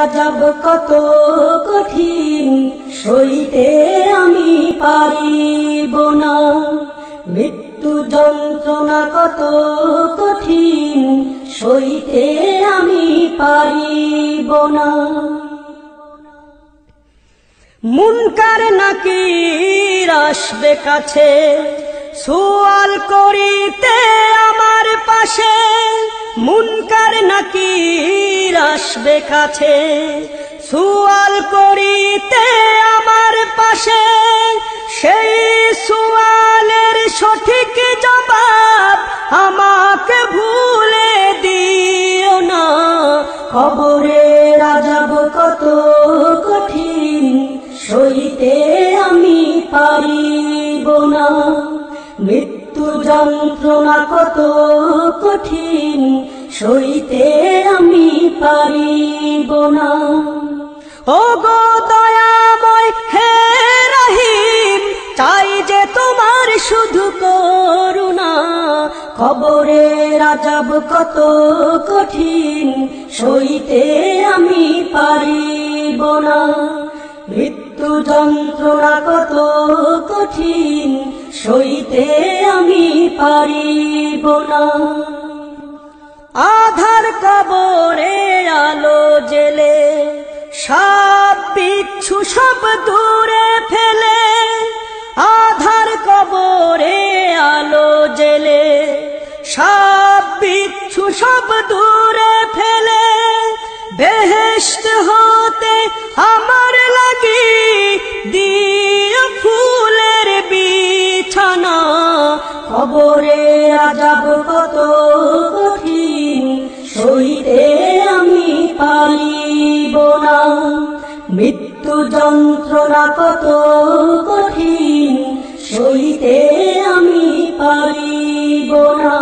আযাব কত কঠিন, সইতে আমি পারিব না। মৃত্যু যন্ত্রণা কত কঠিন, সইতে আমি পারিব না। মুনকার নাকির আসবে কাছে, সুয়াল করিতে আমার পাশে। মুনকার নাকির আসবে কাছে, সুয়াল করিতে আমার পাশে। সেই সুয়ালের সঠিক জবাব আমাকে ভুলে দিও না। কবরের আযাব কত কঠিন, সইতে আমি পারিব না। মৃত্যু যন্ত্রণা কত কঠিন, সইতে আমি পারিব না। ও গো দয়াময় হে রহিম, চাই যে তোমার শুধু করুণা। কবরের আযাব কত কঠিন, সইতে আমি পারিব না। মৃত্যু যন্ত্রণা কত কঠিন, সইতে আমি পারিব না। আধার কবরে আলো জেলে, সাপ বিচ্ছু সব দূরে ফেলে। আধার কবরে আলো জেলে, সাপ বিচ্ছু সব দূরে ফেলে। বেহেশত হতে আমার লাগি দিও ফুলের বিছানা। কবরের আযাব কত কঠিন, সইতে আমি পারিব না। মৃত্যু যন্ত্রণা কত কঠিন, সইতে আমি পারিব না।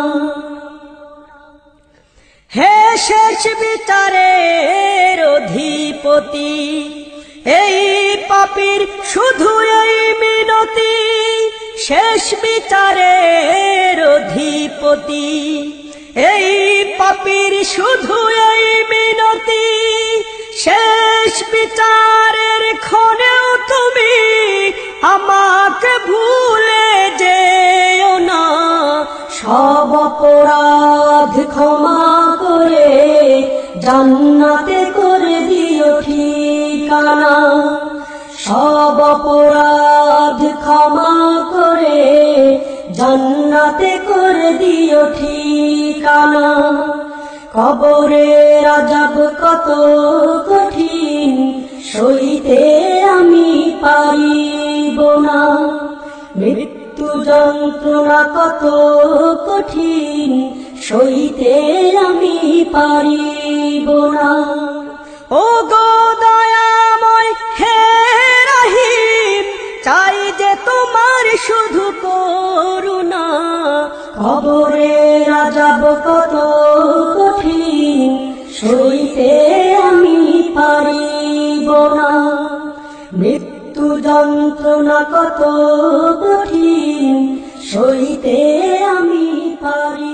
হে শেষ বিচারের অধিপতি, এই পাপীর শুধু এই মিনতি। শেষ বিচারের অধিপতি, এই পাপীর শুধু এই মিনতি। শেষ বিচারের ক্ষণেও তুমি আমাকে ভুলে যেও না। সব অপরাধ ক্ষমা করে জান্নাতে করে দিও ঠিকানা। সব অপরাধ ক্ষমা করে জান্নাতে করে দিও ঠিকানা। কবরের আযাব কত কঠিন, সইতে আমি পারিব না। মৃত্যু যন্ত্রণা কত কঠিন, সইতে আমি পারিব না। ও গো দয়াময় হে রহিম, চাই যে তোমার শুধু করুণা। কবরের আযাব কত কঠিন, সইতে আমি পারিব না। মৃত্যু যন্ত্রণা কত কঠিন, সইতে আমি পারি